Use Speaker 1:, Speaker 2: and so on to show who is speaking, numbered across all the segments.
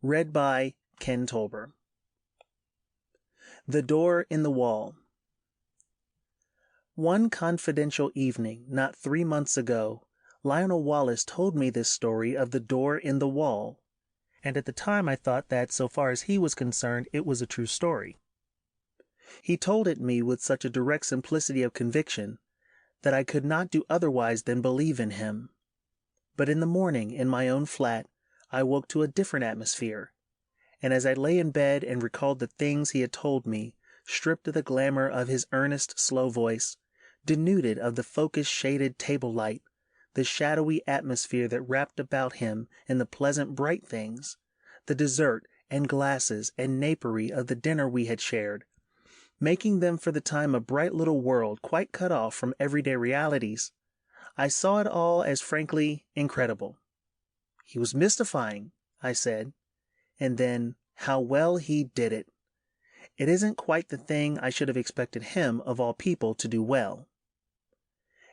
Speaker 1: Read by Ken Tolber. The Door in the Wall. One confidential evening, not 3 months ago, Lionel Wallace told me this story of the door in the wall, and at the time I thought that, so far as he was concerned, it was a true story. He told it me with such a direct simplicity of conviction that I could not do otherwise than believe in him. But in the morning, in my own flat, I woke to a different atmosphere, and as I lay in bed and recalled the things he had told me, stripped of the glamour of his earnest, slow voice, denuded of the focused, shaded table light, the shadowy atmosphere that wrapped about him and the pleasant, bright things, the dessert and glasses and napery of the dinner we had shared, making them for the time a bright little world quite cut off from everyday realities, I saw it all as frankly incredible. He was mystifying, I said, and then how well he did it. It isn't quite the thing I should have expected him, of all people, to do well.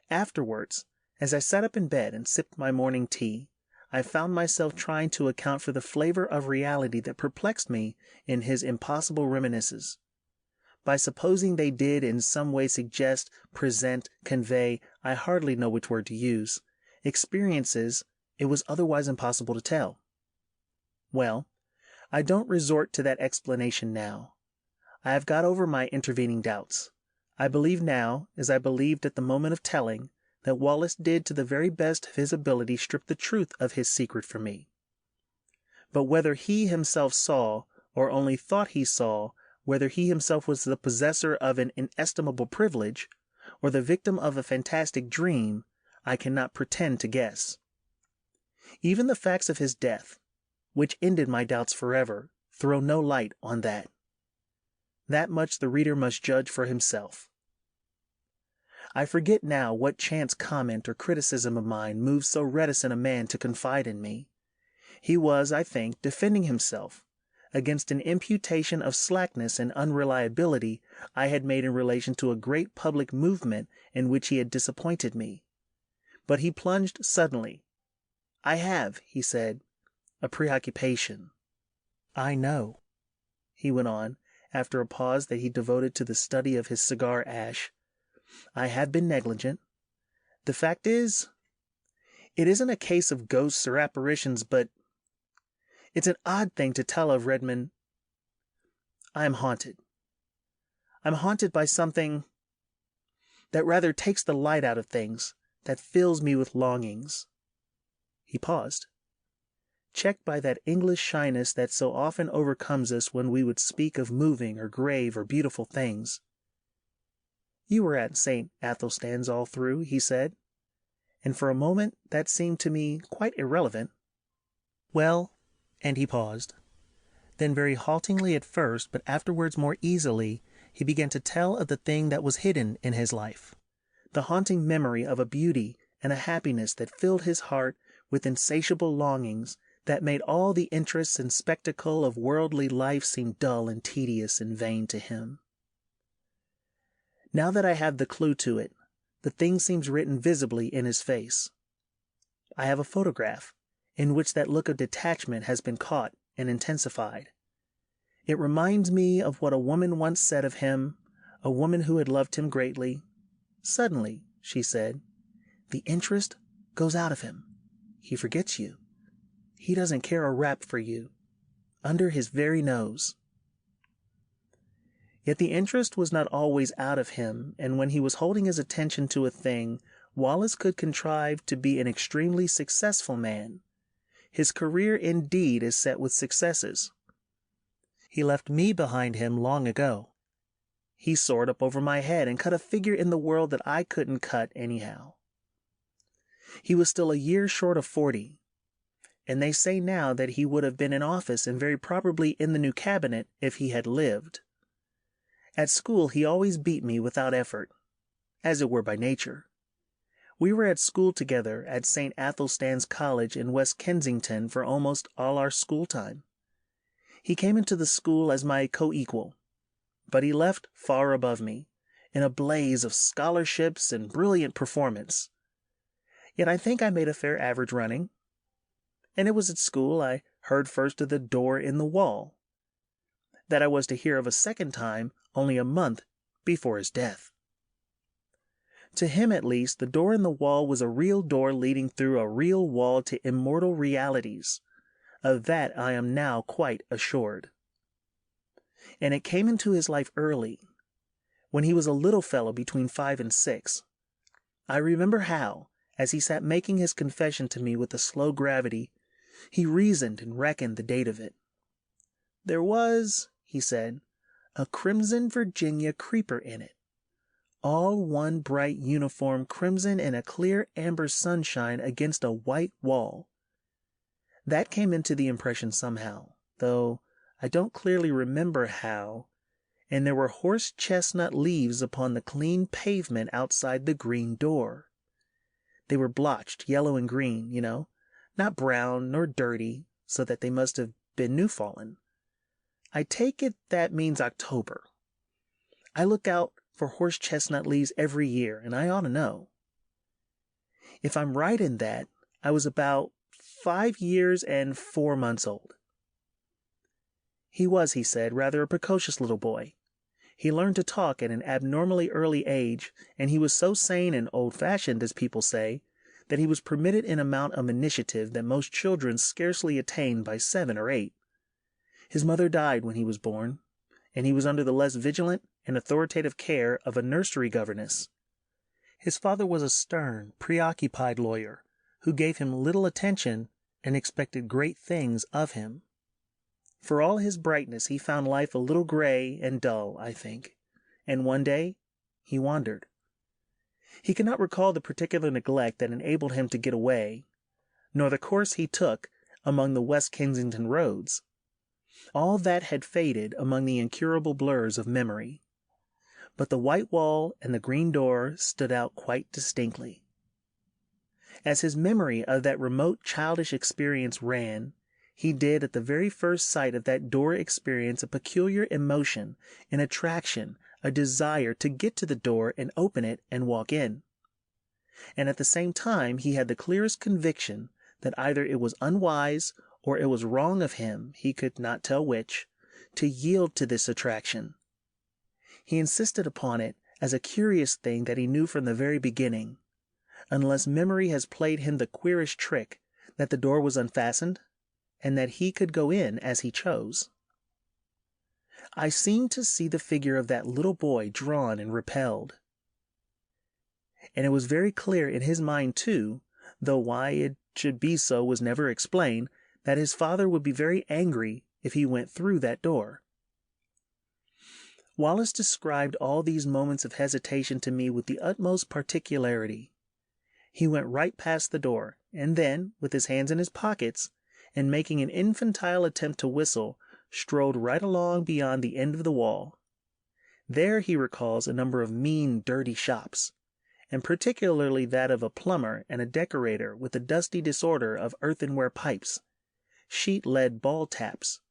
Speaker 1: Afterwards, as I sat up in bed and sipped my morning tea, I found myself trying to account for the flavor of reality that perplexed me in his impossible reminiscences. By supposing they did in some way suggest, present, convey, I hardly know which word to use, experiences it was otherwise impossible to tell. Well, I don't resort to that explanation now. I have got over my intervening doubts. I believe now, as I believed at the moment of telling, that Wallace did to the very best of his ability strip the truth of his secret from me. But whether he himself saw, or only thought he saw, whether he himself was the possessor of an inestimable privilege, or the victim of a fantastic dream, I cannot pretend to guess. Even the facts of his death, which ended my doubts forever, throw no light on that. That much the reader must judge for himself. I forget now what chance comment or criticism of mine moved so reticent a man to confide in me. He was, I think, defending himself against an imputation of slackness and unreliability I had made in relation to a great public movement in which he had disappointed me. But he plunged suddenly. "I have," he said, "a preoccupation." "I know," he went on, after a pause that he devoted to the study of his cigar ash. "I have been negligent. The fact is, it isn't a case of ghosts or apparitions, but it's an odd thing to tell of, Redmond. I am haunted. I'm haunted by something that rather takes the light out of things, that fills me with longings." He paused, checked by that English shyness that so often overcomes us when we would speak of moving or grave or beautiful things. "You were at St. Athelstan's all through," he said, "and for a moment that seemed to me quite irrelevant." "Well," and he paused. Then very haltingly at first, but afterwards more easily, he began to tell of the thing that was hidden in his life, the haunting memory of a beauty and a happiness that filled his heart with insatiable longings that made all the interests and spectacle of worldly life seem dull and tedious and vain to him. Now that I have the clue to it, the thing seems written visibly in his face. I have a photograph in which that look of detachment has been caught and intensified. It reminds me of what a woman once said of him, a woman who had loved him greatly. "Suddenly," she said, "the interest goes out of him. He forgets you. He doesn't care a rap for you. Under his very nose." Yet the interest was not always out of him, and when he was holding his attention to a thing, Wallace could contrive to be an extremely successful man. His career indeed is set with successes. He left me behind him long ago. He soared up over my head and cut a figure in the world that I couldn't cut anyhow. He was still a year short of 40, and they say now that he would have been in office and very probably in the new cabinet if he had lived. At school he always beat me without effort, as it were by nature. We were at school together at St. Athelstan's College in West Kensington for almost all our school time. He came into the school as my co-equal, but he left far above me, in a blaze of scholarships and brilliant performance. Yet I think I made a fair average running. And it was at school I heard first of the door in the wall, that I was to hear of a second time only a month before his death. To him, at least, the door in the wall was a real door leading through a real wall to immortal realities. Of that I am now quite assured. And it came into his life early, when he was a little fellow between 5 and 6. I remember how, as he sat making his confession to me with a slow gravity, he reasoned and reckoned the date of it. There was, he said, a crimson Virginia creeper in it, all one bright uniform crimson in a clear amber sunshine against a white wall. That came into the impression somehow, though I don't clearly remember how, and there were horse chestnut leaves upon the clean pavement outside the green door. They were blotched yellow and green, not brown nor dirty, so that they must have been new fallen. I take it that means October. I look out for horse chestnut leaves every year, and I ought to know. If I'm right in that, I was about 5 years and 4 months old. He was, he said, rather a precocious little boy. He learned to talk at an abnormally early age, and he was so sane and old-fashioned, as people say, that he was permitted an amount of initiative that most children scarcely attain by 7 or 8. His mother died when he was born, and he was under the less vigilant and authoritative care of a nursery governess. His father was a stern, preoccupied lawyer, who gave him little attention and expected great things of him. For all his brightness, he found life a little gray and dull, I think, and one day he wandered. He could not recall the particular neglect that enabled him to get away, nor the course he took among the West Kensington roads. All that had faded among the incurable blurs of memory. But the white wall and the green door stood out quite distinctly. As his memory of that remote childish experience ran, he did at the very first sight of that door experience a peculiar emotion, an attraction, a desire to get to the door and open it and walk in. And at the same time he had the clearest conviction that either it was unwise or it was wrong of him, he could not tell which, to yield to this attraction. He insisted upon it as a curious thing that he knew from the very beginning, unless memory has played him the queerest trick, that the door was unfastened, and that he could go in as he chose. I seemed to see the figure of that little boy drawn and repelled. And it was very clear in his mind, too, though why it should be so was never explained, that his father would be very angry if he went through that door. Wallace described all these moments of hesitation to me with the utmost particularity. He went right past the door, and then, with his hands in his pockets, and making an infantile attempt to whistle, strolled right along beyond the end of the wall. There he recalls a number of mean, dirty shops, and particularly that of a plumber and a decorator with a dusty disorder of earthenware pipes, sheet-lead ball taps,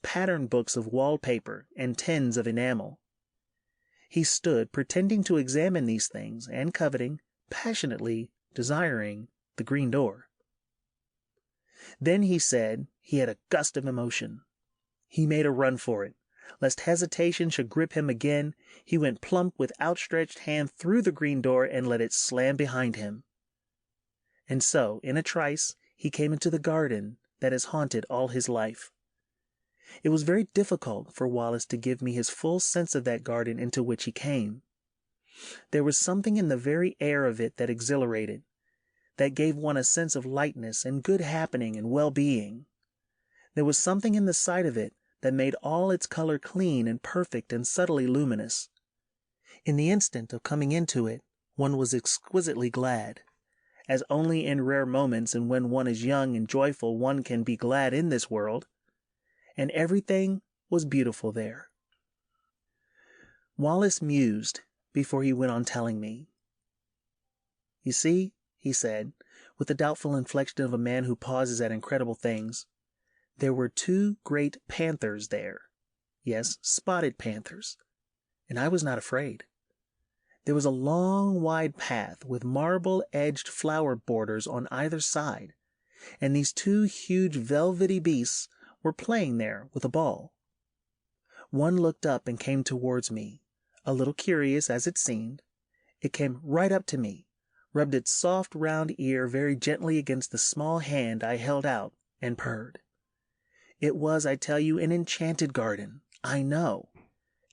Speaker 1: pattern books of wallpaper, and tins of enamel. He stood pretending to examine these things, and coveting, passionately desiring, the green door. Then he said he had a gust of emotion. He made a run for it. Lest hesitation should grip him again, he went plump with outstretched hand through the green door and let it slam behind him. And so, in a trice, he came into the garden that has haunted all his life. It was very difficult for Wallace to give me his full sense of that garden into which he came. There was something in the very air of it that exhilarated, that gave one a sense of lightness and good happening and well-being. There was something in the sight of it that made all its color clean and perfect and subtly luminous. In the instant of coming into it, one was exquisitely glad, as only in rare moments and when one is young and joyful one can be glad in this world, and everything was beautiful there. Wallace mused before he went on telling me. "You see," he said, with the doubtful inflection of a man who pauses at incredible things, "there were 2 great panthers there. Yes, spotted panthers. And I was not afraid. There was a long, wide path with marble-edged flower borders on either side, and these two huge velvety beasts were playing there with a ball. One looked up and came towards me, a little curious as it seemed. It came right up to me, rubbed its soft round ear very gently against the small hand I held out, and purred. It was, I tell you, an enchanted garden, I know.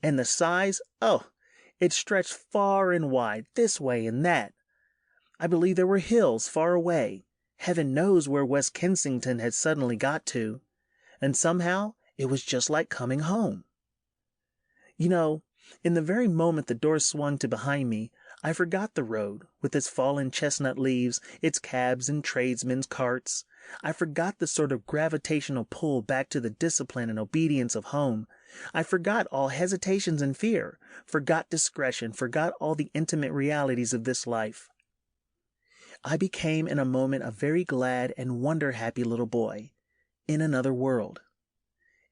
Speaker 1: And the size, oh, it stretched far and wide, this way and that. I believe there were hills far away. Heaven knows where West Kensington had suddenly got to. And somehow it was just like coming home. You know, in the very moment the door swung to behind me, I forgot the road, with its fallen chestnut leaves, its cabs and tradesmen's carts. I forgot the sort of gravitational pull back to the discipline and obedience of home. I forgot all hesitations and fear, forgot discretion, forgot all the intimate realities of this life. I became in a moment a very glad and wonder-happy little boy, in another world.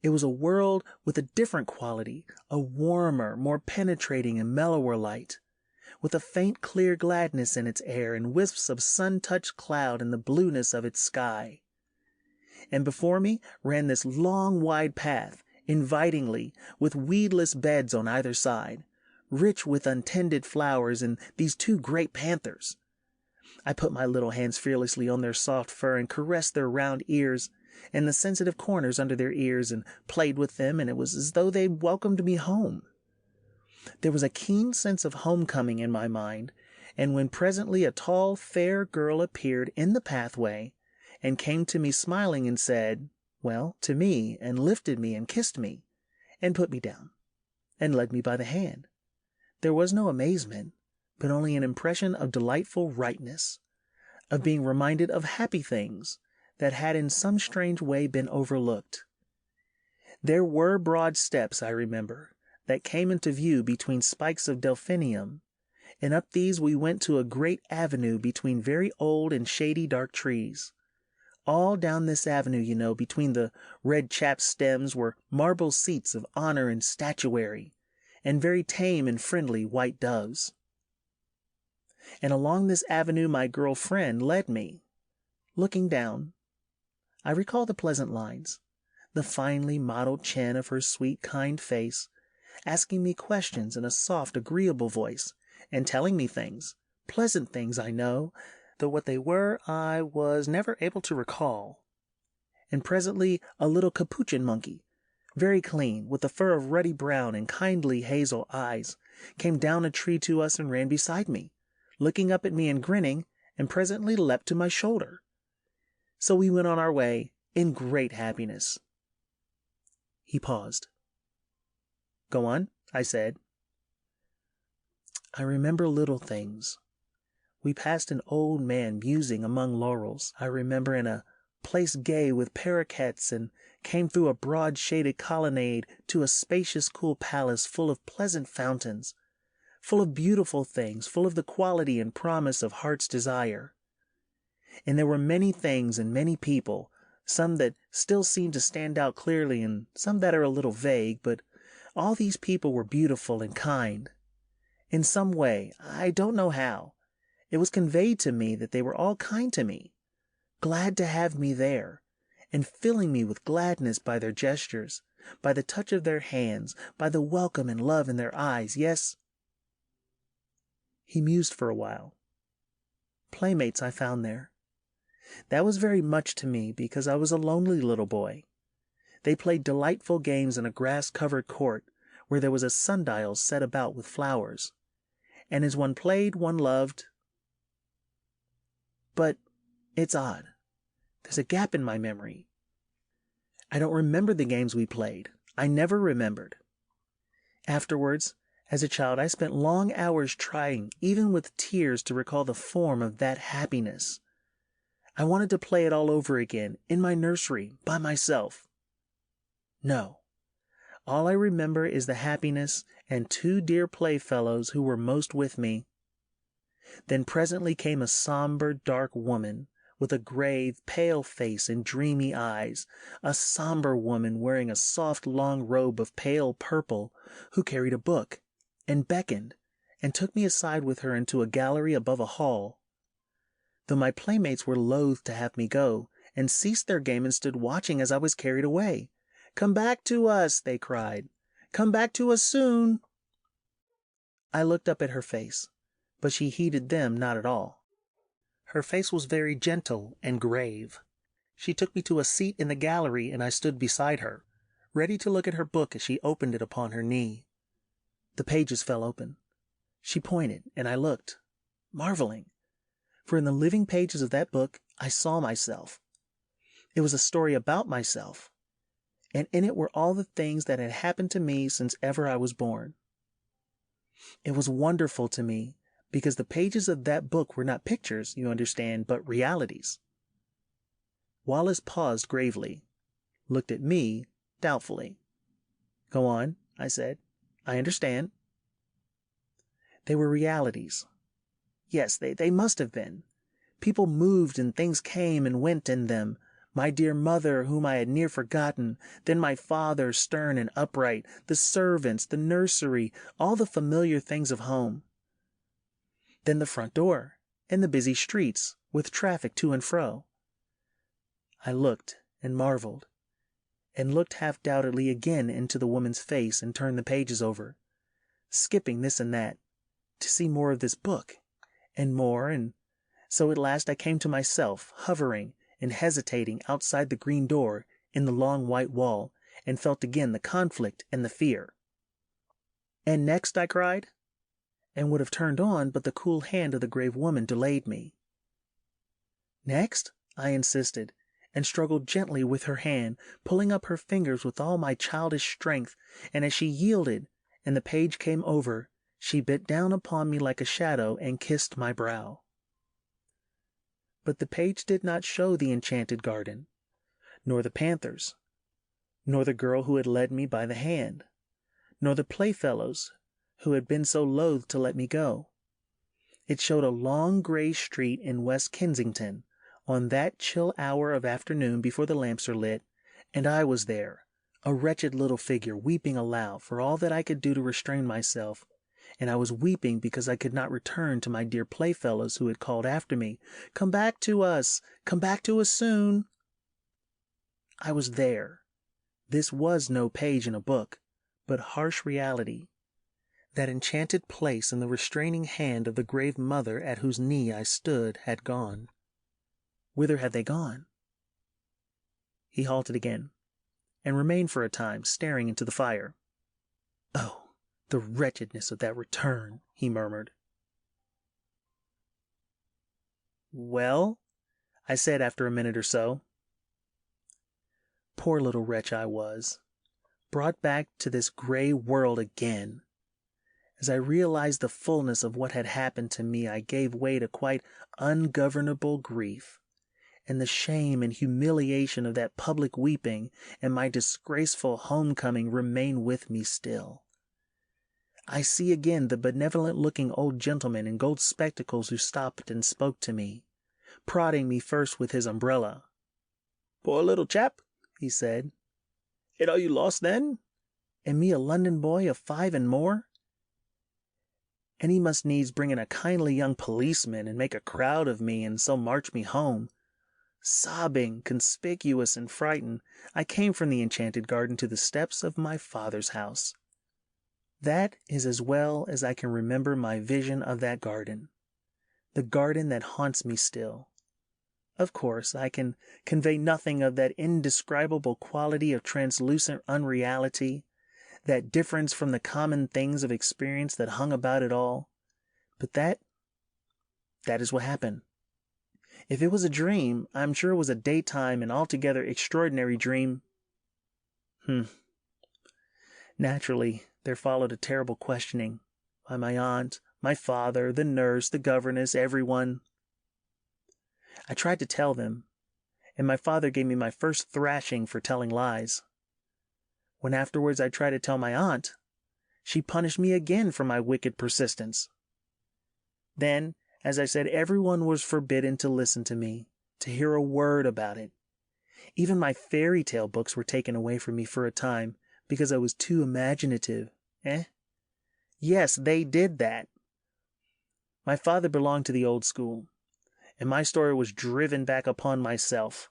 Speaker 1: It was a world with a different quality, a warmer, more penetrating and mellower light, with a faint clear gladness in its air and wisps of sun-touched cloud in the blueness of its sky. And before me ran this long wide path, invitingly, with weedless beds on either side, rich with untended flowers and these two great panthers. I put my little hands fearlessly on their soft fur and caressed their round ears and the sensitive corners under their ears and played with them, and it was as though they welcomed me home. There was a keen sense of homecoming in my mind, and when presently a tall, fair girl appeared in the pathway and came to me smiling and said, well, to me, and lifted me and kissed me and put me down and led me by the hand, there was no amazement, but only an impression of delightful rightness, of being reminded of happy things that had in some strange way been overlooked. There were broad steps, I remember, that came into view between spikes of delphinium, and up these we went to a great avenue between very old and shady dark trees. All down this avenue, you know, between the red chapped stems were marble seats of honor and statuary, and very tame and friendly white doves. And along this avenue my girl friend led me, looking down. I recall the pleasant lines, the finely modeled chin of her sweet, kind face, asking me questions in a soft, agreeable voice, and telling me things, pleasant things, I know, though what they were I was never able to recall. And presently a little capuchin monkey, very clean, with a fur of ruddy brown and kindly hazel eyes, came down a tree to us and ran beside me, looking up at me and grinning, and presently leapt to my shoulder. So we went on our way in great happiness. He paused. Go on, I said. I remember little things. We passed an old man musing among laurels, I remember, in a place gay with paroquets, and came through a broad shaded colonnade to a spacious cool palace full of pleasant fountains, full of beautiful things, full of the quality and promise of heart's desire. And there were many things and many people, some that still seem to stand out clearly and some that are a little vague, but all these people were beautiful and kind. In some way, I don't know how, it was conveyed to me that they were all kind to me, glad to have me there, and filling me with gladness by their gestures, by the touch of their hands, by the welcome and love in their eyes. Yes. He mused for a while. Playmates I found there. That was very much to me because I was a lonely little boy. They played delightful games in a grass-covered court where there was a sundial set about with flowers, and as one played, one loved. But it's odd. There's a gap in my memory. I don't remember the games we played. I never remembered. Afterwards, as a child, I spent long hours trying, even with tears, to recall the form of that happiness. I wanted to play it all over again, in my nursery, by myself. No. All I remember is the happiness and two dear playfellows who were most with me. Then presently came a somber, dark woman, with a grave, pale face and dreamy eyes, a somber woman wearing a soft, long robe of pale purple, who carried a book, and beckoned, and took me aside with her into a gallery above a hall. Though my playmates were loath to have me go, and ceased their game and stood watching as I was carried away. "Come back to us," they cried. "Come back to us soon." I looked up at her face, but she heeded them not at all. Her face was very gentle and grave. She took me to a seat in the gallery, and I stood beside her, ready to look at her book as she opened it upon her knee. The pages fell open. She pointed, and I looked, marveling, for in the living pages of that book I saw myself. It was a story about myself, and in it were all the things that had happened to me since ever I was born. It was wonderful to me because the pages of that book were not pictures, you understand, but realities. Wallace paused gravely, looked at me doubtfully. "Go on," I said. "I understand." They were realities. Yes, they must have been. People moved and things came and went in them. My dear mother, whom I had near forgotten, then my father, stern and upright, the servants, the nursery, all the familiar things of home. Then the front door, and the busy streets, with traffic to and fro. I looked and marveled, and looked half-doubtedly again into the woman's face and turned the pages over, skipping this and that, to see more of this book, and more, and so at last I came to myself, hovering and hesitating outside the green door in the long white wall, and felt again the conflict and the fear. "And next?" I cried, and would have turned on, but the cool hand of the grave woman delayed me. "Next?" I insisted, and struggled gently with her hand, pulling up her fingers with all my childish strength, and as she yielded, and the page came over, she bit down upon me like a shadow and kissed my brow. But the page did not show the enchanted garden, nor the panthers, nor the girl who had led me by the hand, nor the playfellows who had been so loath to let me go. It showed a long gray street in West Kensington on that chill hour of afternoon before the lamps are lit, and I was there, a wretched little figure, weeping aloud for all that I could do to restrain myself, and I was weeping because I could not return to my dear playfellows who had called after me, "Come back to us! Come back to us soon!" I was there. This was no page in a book, but harsh reality. That enchanted place in the restraining hand of the grave mother at whose knee I stood had gone. Whither had they gone? He halted again, and remained for a time staring into the fire. "Oh, the wretchedness of that return," he murmured. "Well?" I said after a minute or so. Poor little wretch I was, brought back to this gray world again. As I realized the fullness of what had happened to me, I gave way to quite ungovernable grief, and the shame and humiliation of that public weeping and my disgraceful homecoming remain with me still. I see again the benevolent-looking old gentleman in gold spectacles who stopped and spoke to me, prodding me first with his umbrella. "Poor little chap," he said. "It are you lost then? And me a London boy of 5 and more? And he must needs bring in a kindly young policeman and make a crowd of me and so march me home." Sobbing, conspicuous and frightened, I came from the enchanted garden to the steps of my father's house. That is as well as I can remember my vision of that garden, the garden that haunts me still. Of course, I can convey nothing of that indescribable quality of translucent unreality, that difference from the common things of experience that hung about it all. But that is what happened. If it was a dream, I'm sure it was a daytime and altogether extraordinary dream. Naturally, there followed a terrible questioning by my aunt, my father, the nurse, the governess, everyone. I tried to tell them, and my father gave me my first thrashing for telling lies. When afterwards I tried to tell my aunt, she punished me again for my wicked persistence. Then, as I said, everyone was forbidden to listen to me, to hear a word about it. Even my fairy tale books were taken away from me for a time because I was too imaginative. Yes, they did that. My father belonged to the old school, and my story was driven back upon myself.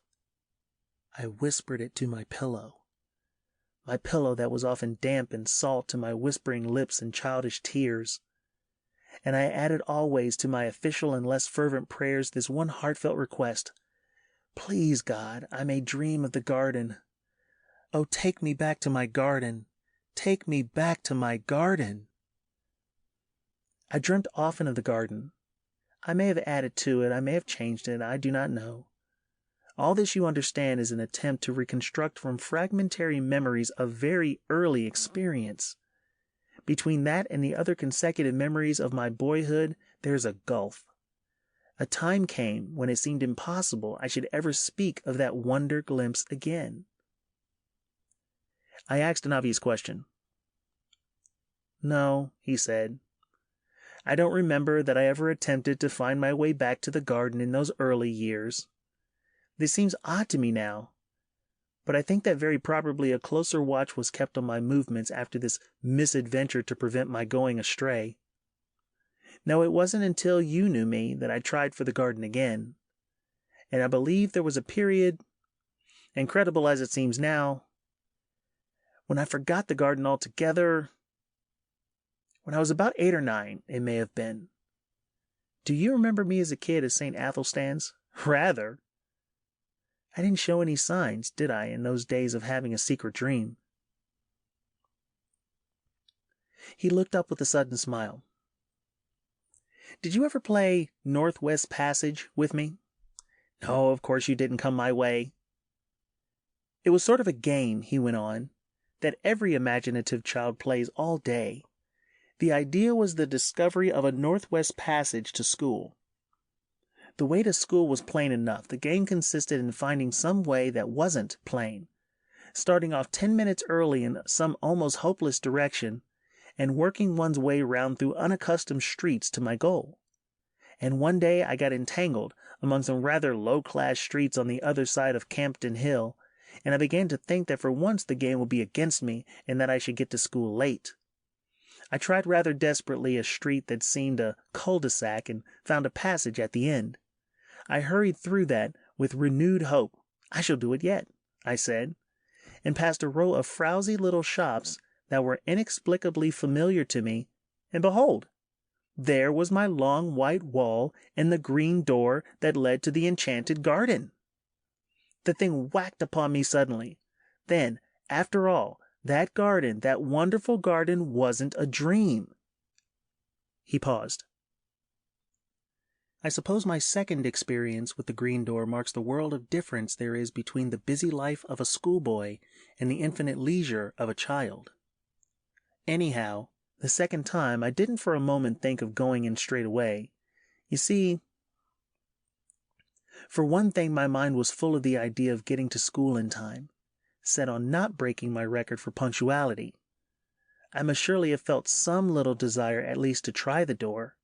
Speaker 1: I whispered it to my pillow that was often damp and salt to my whispering lips and childish tears. And I added always to my official and less fervent prayers this one heartfelt request: please, God, I may dream of the garden. Oh, take me back to my garden. Take me back to my garden. I dreamt often of the garden. I may have added to it, I may have changed it, I do not know. All this, you understand, is an attempt to reconstruct from fragmentary memories a very early experience. Between that and the other consecutive memories of my boyhood, there's a gulf. A time came when it seemed impossible I should ever speak of that wonder glimpse again. I asked an obvious question. No, he said. I don't remember that I ever attempted to find my way back to the garden in those early years. This seems odd to me now, but I think that very probably a closer watch was kept on my movements after this misadventure to prevent my going astray. No, it wasn't until you knew me that I tried for the garden again, and I believe there was a period, incredible as it seems now, when I forgot the garden altogether. When I was about 8 or 9, it may have been. Do you remember me as a kid at St. Athelstan's? Rather. I didn't show any signs, did I, in those days of having a secret dream? He looked up with a sudden smile. Did you ever play Northwest Passage with me? No, of course you didn't come my way. It was sort of a game, he went on, that every imaginative child plays all day. The idea was the discovery of a Northwest Passage to school. The way to school was plain enough. The game consisted in finding some way that wasn't plain, starting off 10 minutes early in some almost hopeless direction, and working one's way round through unaccustomed streets to my goal. And one day I got entangled among some rather low-class streets on the other side of Campden Hill, and I began to think that for once the game would be against me and that I should get to school late. I tried rather desperately a street that seemed a cul-de-sac and found a passage at the end. I hurried through that with renewed hope. I shall do it yet, I said, and passed a row of frowsy little shops that were inexplicably familiar to me, and behold, there was my long white wall and the green door that led to the enchanted garden. The thing whacked upon me suddenly. Then, after all, that garden, that wonderful garden, wasn't a dream. He paused. I suppose my second experience with the green door marks the world of difference there is between the busy life of a schoolboy and the infinite leisure of a child. Anyhow, the second time I didn't for a moment think of going in straight away. You see, for one thing, my mind was full of the idea of getting to school in time, set on not breaking my record for punctuality. I must surely have felt some little desire at least to try the door.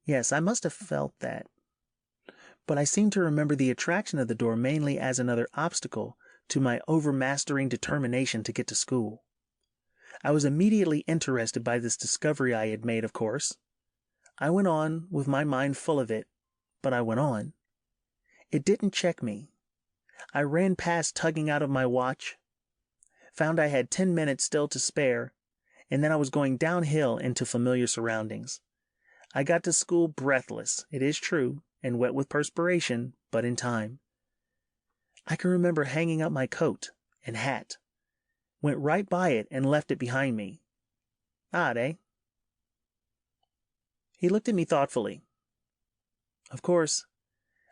Speaker 1: Yes, I must have felt that. But I seem to remember the attraction of the door mainly as another obstacle to my overmastering determination to get to school. I was immediately interested by this discovery I had made, of course. I went on with my mind full of it, but I went on. It didn't check me. I ran past tugging out of my watch, found I had 10 minutes still to spare, and then I was going downhill into familiar surroundings. I got to school breathless, it is true, and wet with perspiration, but in time. I can remember hanging up my coat and hat, went right by it and left it behind me. Odd, eh? He looked at me thoughtfully. Of course,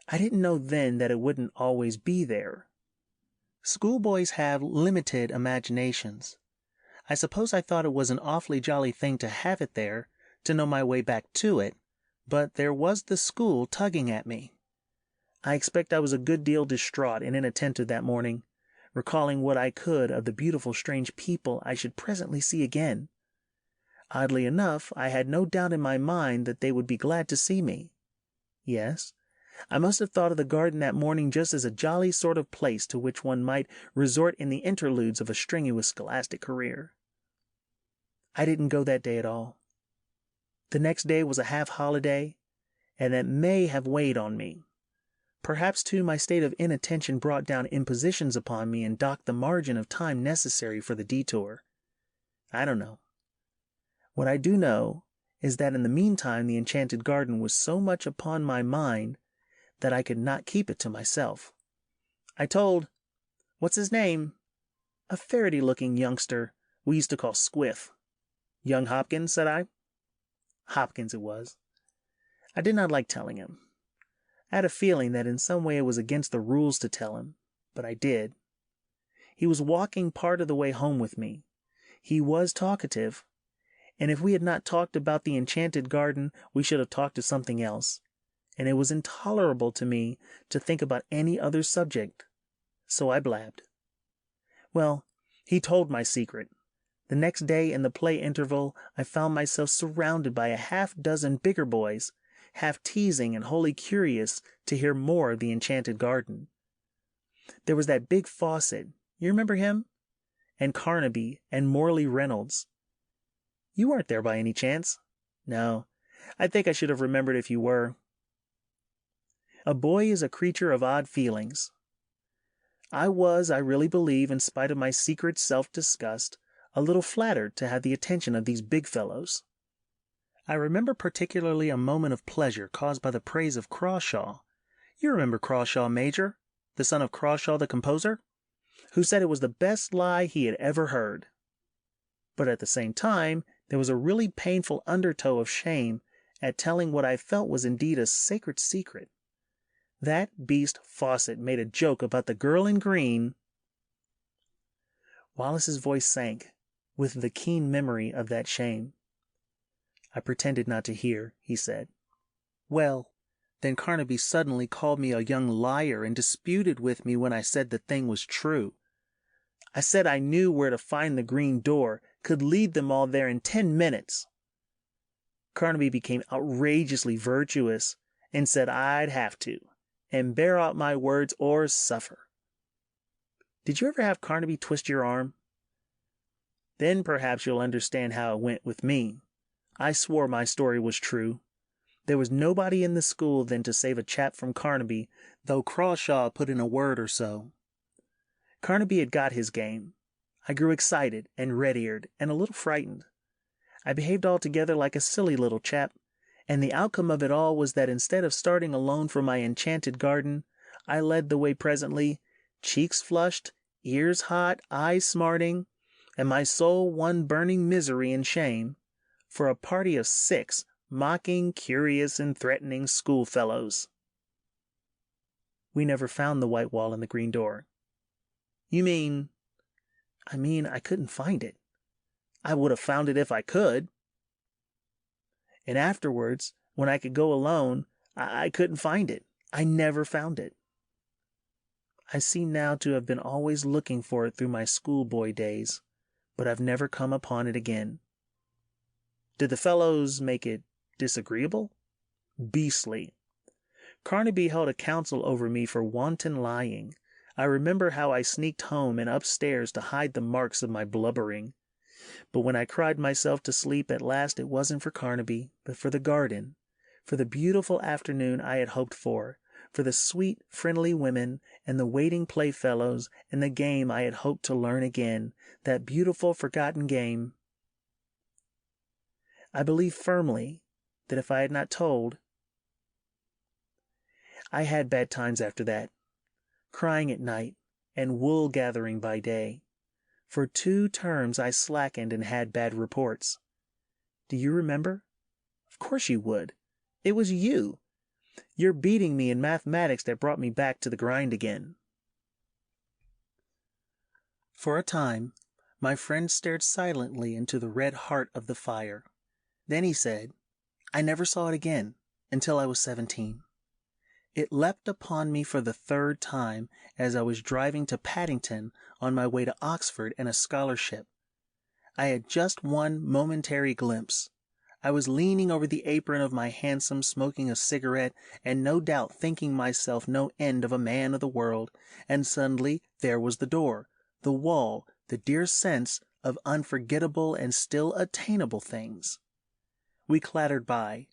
Speaker 1: I didn't know then that it wouldn't always be there. Schoolboys have limited imaginations. I suppose I thought it was an awfully jolly thing to have it there, to know my way back to it, but there was the school tugging at me. I expect I was a good deal distraught and inattentive that morning, recalling what I could of the beautiful strange people I should presently see again. Oddly enough, I had no doubt in my mind that they would be glad to see me. Yes, I must have thought of the garden that morning just as a jolly sort of place to which one might resort in the interludes of a strenuous scholastic career. I didn't go that day at all. The next day was a half-holiday, and that may have weighed on me. Perhaps, too, my state of inattention brought down impositions upon me and docked the margin of time necessary for the detour. I don't know. What I do know is that in the meantime the enchanted garden was so much upon my mind that I could not keep it to myself. I told, what's his name? A ferrety-looking youngster we used to call Squiff. Young Hopkins, said I. Hopkins it was. I did not like telling him. I had a feeling that in some way it was against the rules to tell him, but I did. He was walking part of the way home with me. He was talkative, and if we had not talked about the enchanted garden, we should have talked of something else, and it was intolerable to me to think about any other subject, so I blabbed. Well, he told my secret. The next day in the play interval, I found myself surrounded by a half-dozen bigger boys, half teasing and wholly curious to hear more of the enchanted garden. There was that big Fawcett, you remember him? And Carnaby and Morley Reynolds. You weren't there by any chance? No, I think I should have remembered if you were. A boy is a creature of odd feelings. I really believe, in spite of my secret self-disgust, a little flattered to have the attention of these big fellows. I remember particularly a moment of pleasure caused by the praise of Crawshaw. You remember Crawshaw, Major, the son of Crawshaw the composer, who said it was the best lie he had ever heard. But at the same time, there was a really painful undertow of shame at telling what I felt was indeed a sacred secret. That beast Fawcett made a joke about the girl in green. Wallace's voice sank with the keen memory of that shame. I pretended not to hear, he said. Well, then Carnaby suddenly called me a young liar and disputed with me when I said the thing was true. I said I knew where to find the green door, could lead them all there in 10 minutes. Carnaby became outrageously virtuous and said I'd have to, and bear out my words or suffer. Did you ever have Carnaby twist your arm? Then perhaps you'll understand how it went with me. I swore my story was true. There was nobody in the school then to save a chap from Carnaby, though Crawshaw put in a word or so. Carnaby had got his game. I grew excited and red-eared and a little frightened. I behaved altogether like a silly little chap, and the outcome of it all was that instead of starting alone for my enchanted garden, I led the way presently, cheeks flushed, ears hot, eyes smarting, and my soul one burning misery and shame, for a party of 6 mocking, curious, and threatening schoolfellows. We never found the white wall and the green door. You mean? I mean, I couldn't find it. I would have found it if I could. And afterwards, when I could go alone, I couldn't find it. I never found it. I seem now to have been always looking for it through my schoolboy days, but I've never come upon it again. Did the fellows make it disagreeable? Beastly. Carnaby held a council over me for wanton lying. I remember how I sneaked home and upstairs to hide the marks of my blubbering. But when I cried myself to sleep at last, it wasn't for Carnaby, but for the garden, for the beautiful afternoon I had hoped for the sweet, friendly women and the waiting playfellows and the game I had hoped to learn again, that beautiful forgotten game. I believe firmly that if I had not told, I had bad times after that, crying at night and wool gathering by day. For 2 terms I slackened and had bad reports. Do you remember? Of course you would. It was you. Your beating me in mathematics that brought me back to the grind again. For a time, my friend stared silently into the red heart of the fire. Then he said, I never saw it again until I was 17. It leapt upon me for the 3rd time as I was driving to Paddington on my way to Oxford and a scholarship. I had just one momentary glimpse. I was leaning over the apron of my hansom, smoking a cigarette, and no doubt thinking myself no end of a man of the world, and suddenly there was the door, the wall, the dear sense of unforgettable and still attainable things. We clattered by.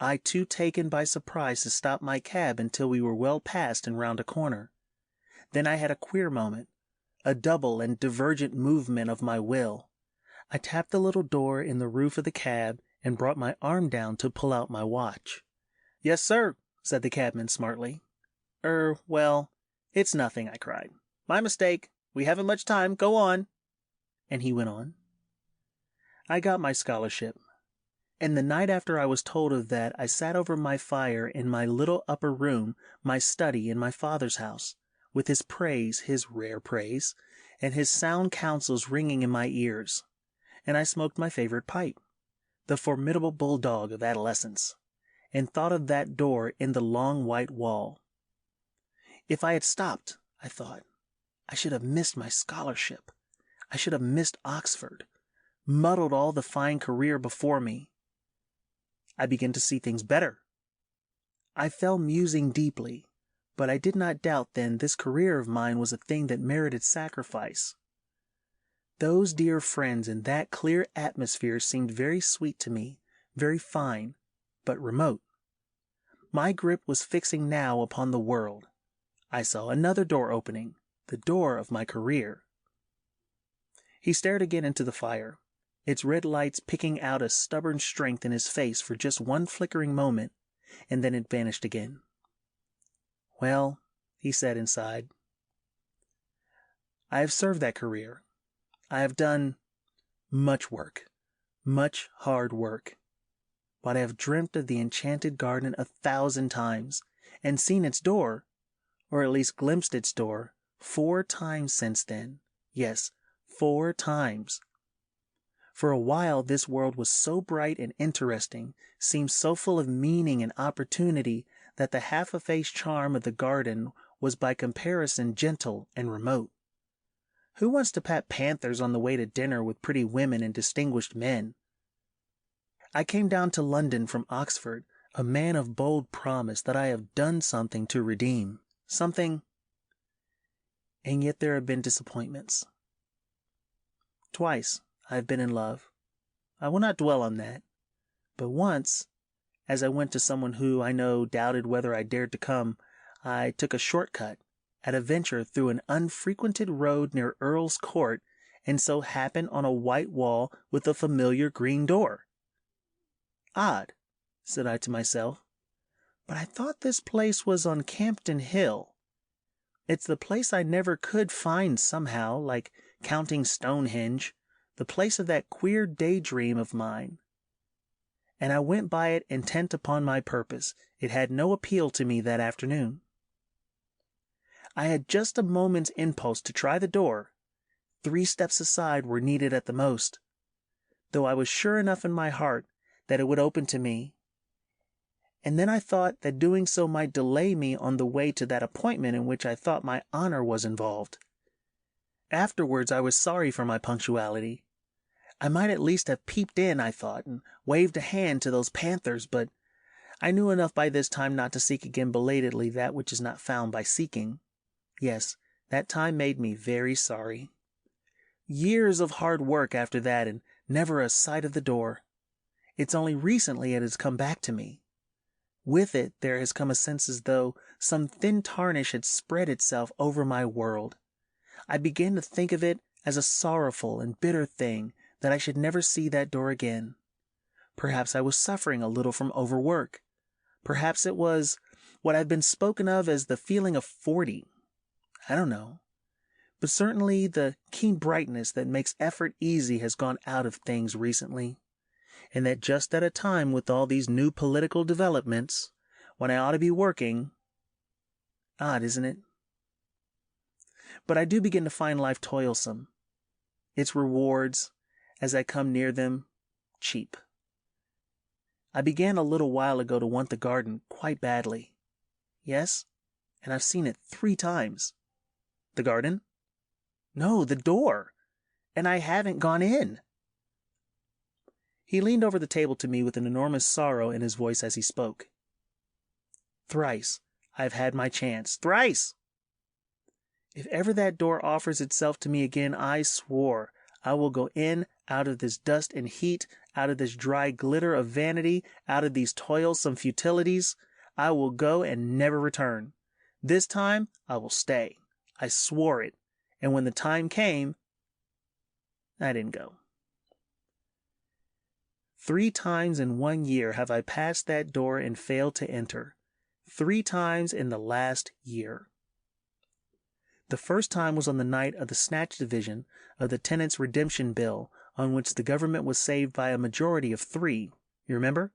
Speaker 1: I too taken by surprise to stop my cab until we were well past and round a corner. Then I had a queer moment, a double and divergent movement of my will. I tapped the little door in the roof of the cab and brought my arm down to pull out my watch. "Yes, sir," said the cabman smartly. Well, it's nothing," I cried. "My mistake. We haven't much time. Go on." And he went on. I got my scholarship. And the night after I was told of that, I sat over my fire in my little upper room, my study in my father's house, with his praise, his rare praise, and his sound counsels ringing in my ears. And I smoked my favorite pipe, the formidable bulldog of adolescence, and thought of that door in the long white wall. If I had stopped, I thought, I should have missed my scholarship. I should have missed Oxford, muddled all the fine career before me. I began to see things better. I fell musing deeply, but I did not doubt then this career of mine was a thing that merited sacrifice. Those dear friends in that clear atmosphere seemed very sweet to me, very fine, but remote. My grip was fixing now upon the world. I saw another door opening, the door of my career. He stared again into the fire, its red lights picking out a stubborn strength in his face for just one flickering moment, and then it vanished again. "Well," he said inside, "I have served that career. I have done much work, much hard work. But I have dreamt of the enchanted garden 1,000 times, and seen its door, or at least glimpsed its door, 4 times since then. Yes, 4 times. For a while this world was so bright and interesting, seemed so full of meaning and opportunity, that the half-effaced charm of the garden was by comparison gentle and remote. Who wants to pat panthers on the way to dinner with pretty women and distinguished men? I came down to London from Oxford, a man of bold promise that I have done something to redeem, something, and yet there have been disappointments. Twice I have been in love. I will not dwell on that. But once, as I went to someone who, I know, doubted whether I dared to come, I took a short-cut, at a venture through an unfrequented road near Earl's Court, and so happened on a white wall with a familiar green door. "Odd," said I to myself, "but I thought this place was on Campden Hill. It's the place I never could find somehow, like counting Stonehenge, the place of that queer daydream of mine." And I went by it intent upon my purpose. It had no appeal to me that afternoon. I had just a moment's impulse to try the door. 3 steps aside were needed at the most, though I was sure enough in my heart that it would open to me. And then I thought that doing so might delay me on the way to that appointment in which I thought my honor was involved. Afterwards I was sorry for my punctuality. I might at least have peeped in, I thought, and waved a hand to those panthers, but I knew enough by this time not to seek again belatedly that which is not found by seeking. Yes, that time made me very sorry. Years of hard work after that, and never a sight of the door. It's only recently it has come back to me. With it there has come a sense as though some thin tarnish had spread itself over my world. I began to think of it as a sorrowful and bitter thing that I should never see that door again. Perhaps I was suffering a little from overwork. Perhaps it was what had been spoken of as the feeling of 40. I don't know. But certainly the keen brightness that makes effort easy has gone out of things recently. And that just at a time with all these new political developments, when I ought to be working. Odd, isn't it? But I do begin to find life toilsome. Its rewards, as I come near them, cheap. I began a little while ago to want the garden quite badly. Yes, and I've seen it 3 times. The garden? No, the door. And I haven't gone in. He leaned over the table to me with an enormous sorrow in his voice as he spoke. Thrice I've had my chance. Thrice! If ever that door offers itself to me again, I swore I will go in out of this dust and heat, out of this dry glitter of vanity, out of these toilsome futilities. I will go and never return. This time I will stay. I swore it. And when the time came, I didn't go. 3 times in 1 year have I passed that door and failed to enter. 3 times in the last year. The first time was on the night of the snatch division of the Tenants' Redemption Bill, on which the government was saved by a majority of 3. You remember?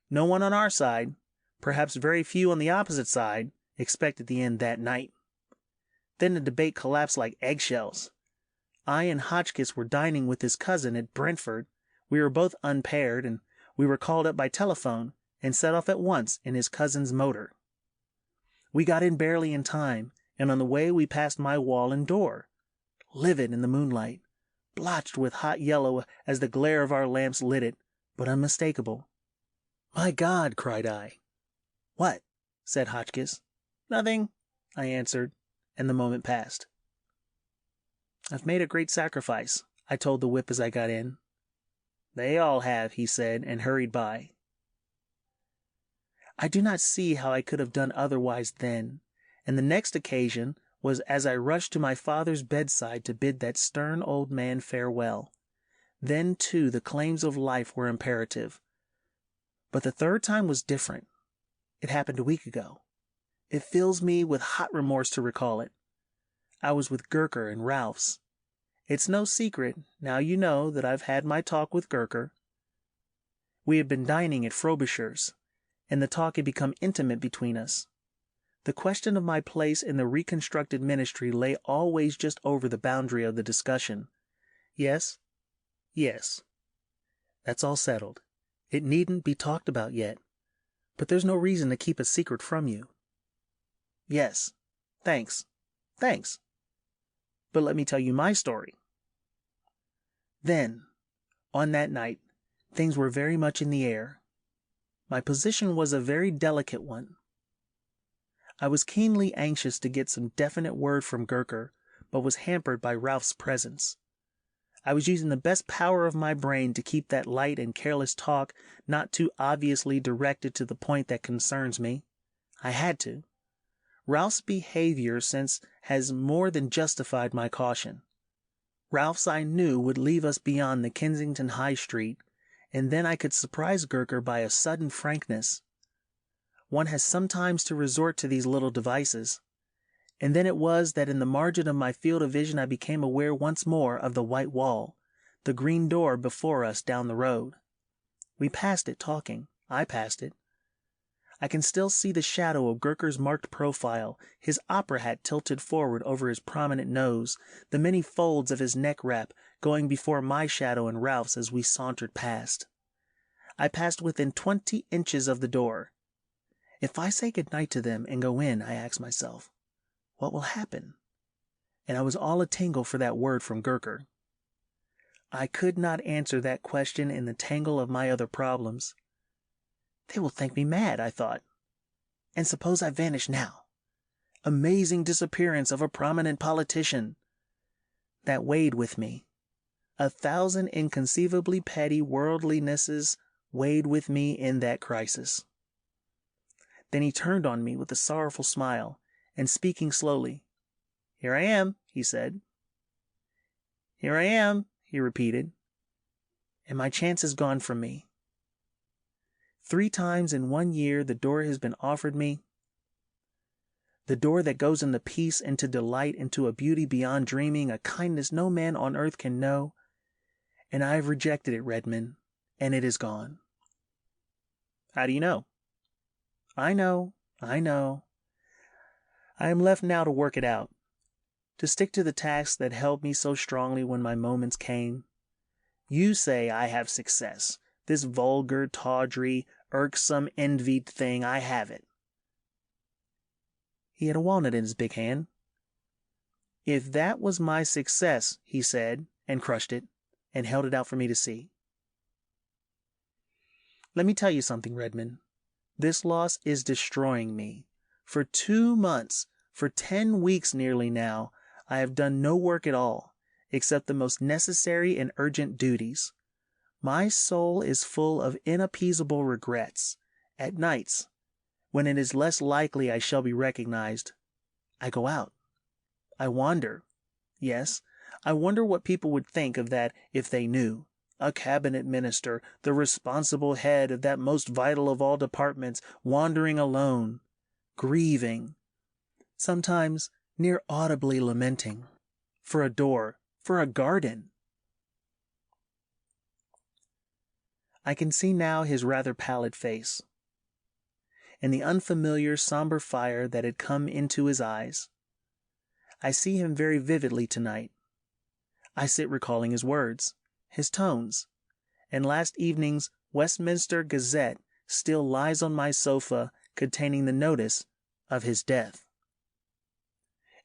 Speaker 1: No one on our side, perhaps very few on the opposite side, expected the end that night. Then the debate collapsed like eggshells. I and Hotchkiss were dining with his cousin at Brentford. We were both unpaired, and we were called up by telephone and set off at once in his cousin's motor. We got in barely in time, and on the way we passed my wall and door, livid in the moonlight, blotched with hot yellow as the glare of our lamps lit it, but unmistakable. "My God!" cried I. "What?" said Hotchkiss. "Nothing," I answered, and the moment passed. "I've made a great sacrifice," I told the whip as I got in. "They all have," he said, and hurried by. I do not see how I could have done otherwise then, and the next occasion was as I rushed to my father's bedside to bid that stern old man farewell. Then, too, the claims of life were imperative. But the third time was different. It happened a week ago. It fills me with hot remorse to recall it. I was with Gurker and Ralphs. It's no secret, now you know, that I've had my talk with Gurker. We had been dining at Frobisher's, and the talk had become intimate between us. The question of my place in the reconstructed ministry lay always just over the boundary of the discussion. Yes. That's all settled. It needn't be talked about yet, but there's no reason to keep a secret from you. Yes. Thanks. But let me tell you my story. Then, on that night, things were very much in the air. My position was a very delicate one. I was keenly anxious to get some definite word from Gurker, but was hampered by Ralph's presence. I was using the best power of my brain to keep that light and careless talk not too obviously directed to the point that concerns me. I had to. Ralph's behavior since has more than justified my caution. Ralph's, I knew, would leave us beyond the Kensington High Street, and then I could surprise Gurker by a sudden frankness. One has sometimes to resort to these little devices. And then it was that in the margin of my field of vision I became aware once more of the white wall, the green door before us down the road. We passed it talking. I passed it. I can still see the shadow of Gurker's marked profile, his opera hat tilted forward over his prominent nose, the many folds of his neck wrap going before my shadow and Ralph's as we sauntered past. I passed within 20 inches of the door. If I say good night to them and go in, I asked myself, what will happen? And I was all a-tingle for that word from Gurker. I could not answer that question in the tangle of my other problems. They will think me mad, I thought. And suppose I vanish now? Amazing disappearance of a prominent politician. That weighed with me. 1,000 inconceivably petty worldlinesses weighed with me in that crisis. Then he turned on me with a sorrowful smile, and speaking slowly, "Here I am," he said. "Here I am," he repeated. "And my chance is gone from me. 3 times in 1 year the door has been offered me, the door that goes into peace, into delight, into a beauty beyond dreaming, a kindness no man on earth can know, and I have rejected it, Redmond, and it is gone." "How do you know?" I know. I am left now to work it out, to stick to the tasks that held me so strongly when my moments came. You say I have success, this vulgar, tawdry, irksome, envied thing, I have it. He had a walnut in his big hand. "If that was my success," he said, and crushed it, and held it out for me to see. "Let me tell you something, Redmond. This loss is destroying me. For 2 months, for 10 weeks nearly now, I have done no work at all, except the most necessary and urgent duties. My soul is full of inappeasable regrets. At nights, when it is less likely I shall be recognized, I go out. I wander. Yes, I wonder what people would think of that if they knew. A cabinet minister, the responsible head of that most vital of all departments, wandering alone, grieving, sometimes near audibly lamenting, for a door, for a garden. I can see now his rather pallid face, and the unfamiliar somber fire that had come into his eyes. I see him very vividly tonight. I sit recalling his words, his tones, and last evening's Westminster Gazette still lies on my sofa containing the notice of his death.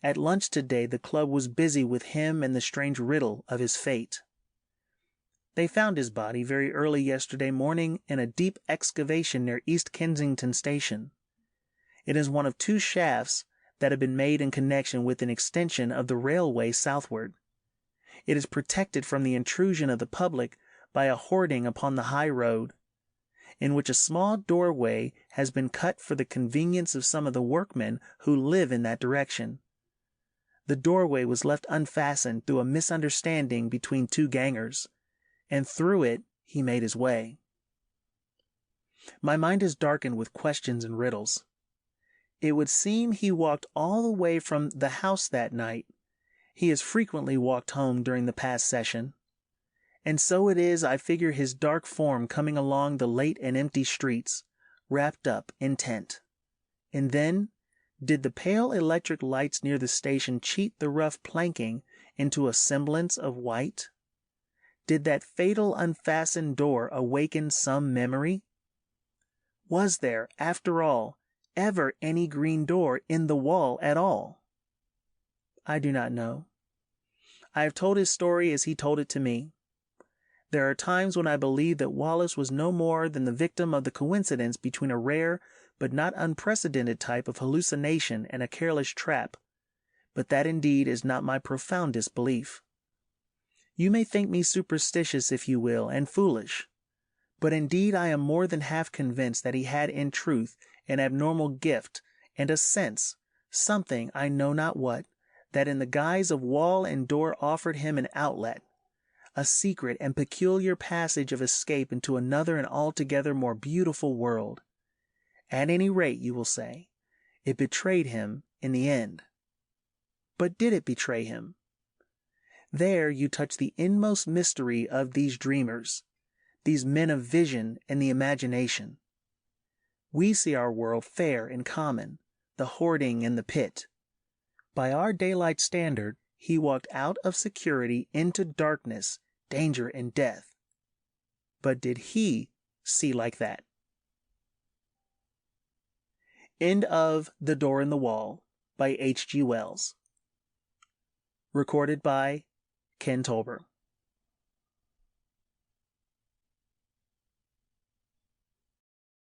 Speaker 1: At lunch today the club was busy with him and the strange riddle of his fate. They found his body very early yesterday morning in a deep excavation near East Kensington Station. It is one of 2 shafts that have been made in connection with an extension of the railway southward. It is protected from the intrusion of the public by a hoarding upon the high road, in which a small doorway has been cut for the convenience of some of the workmen who live in that direction. The doorway was left unfastened through a misunderstanding between 2 gangers, and through it he made his way. My mind is darkened with questions and riddles. It would seem he walked all the way from the house that night. He has frequently walked home during the past session. And so it is I figure his dark form coming along the late and empty streets, wrapped up, intent. And then, did the pale electric lights near the station cheat the rough planking into a semblance of white? Did that fatal unfastened door awaken some memory? Was there, after all, ever any green door in the wall at all? I do not know. I have told his story as he told it to me. There are times when I believe that Wallace was no more than the victim of the coincidence between a rare but not unprecedented type of hallucination and a careless trap, but that indeed is not my profoundest belief. You may think me superstitious if you will, and foolish, but indeed I am more than half convinced that he had in truth an abnormal gift and a sense, something I know not what, that in the guise of wall and door offered him an outlet, a secret and peculiar passage of escape into another and altogether more beautiful world. At any rate, you will say, it betrayed him in the end. But did it betray him? There you touch the inmost mystery of these dreamers, these men of vision and the imagination. We see our world fair and common, the hoarding and the pit. By our daylight standard, he walked out of security into darkness, danger, and death. But did he see like that? End of The Door in the Wall by H.G. Wells. Recorded by Ken Tolber.